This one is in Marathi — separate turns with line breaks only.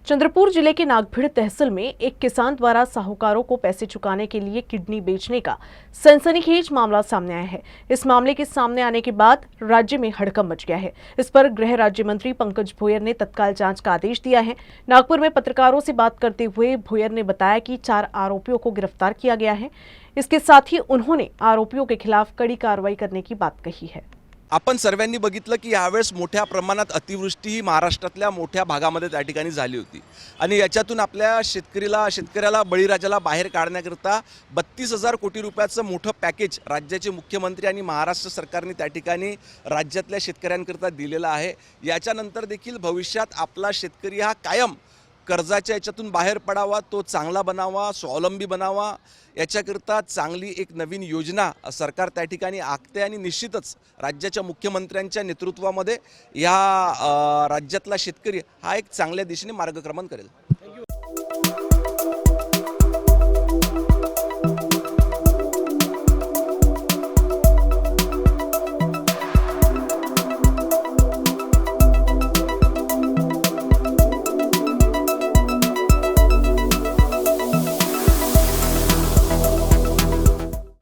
चंद्रपुर जिले के नागभिड़ तहसील में एक किसान द्वारा साहूकारों को पैसे चुकाने के लिए किडनी बेचने का सनसनीखेज मामला सामने आया है। इस मामले के सामने आने के बाद राज्य में हड़कंप मच गया है। इस पर गृह राज्य मंत्री पंकज भुयर ने तत्काल जांच का आदेश दिया है। नागपुर में पत्रकारों से बात करते हुए भुयर ने बताया कि 4 आरोपियों को गिरफ्तार किया गया है। इसके साथ ही उन्होंने आरोपियों के खिलाफ कड़ी कार्रवाई करने की बात कही है।
आपण सर्वांनी बघितलं की यावेळेस मोठ्या प्रमाणात अतिवृष्टी ही महाराष्ट्रातल्या मोठ्या भागामध्ये त्या ठिकाणी झाली होती आणि याच्यातून आपल्या शेतकऱ्याला बळीराजाला बाहेर काढण्याकरता 32,000 कोटी रुपयाचं मोठं पॅकेज राज्याचे मुख्यमंत्री आणि महाराष्ट्र सरकारने त्या ठिकाणी राज्यातल्या शेतकऱ्यांकरता दिलेलं आहे। याच्यानंतर देखील भविष्यात आपला शेतकरी हा कायम कर्जाच्या याच्यातून बाहेर पडावा, तो चांगला बनावा, स्वावलंबी बनावा, याच्याकरता चांगली एक नवीन योजना सरकार त्या ठिकाणी आखते आणि निश्चितच राज्याच्या मुख्यमंत्र्यांच्या नेतृत्वामध्ये या राज्यातला शेतकरी हा एक चांगल्या दिशेने मार्गक्रमण करेल।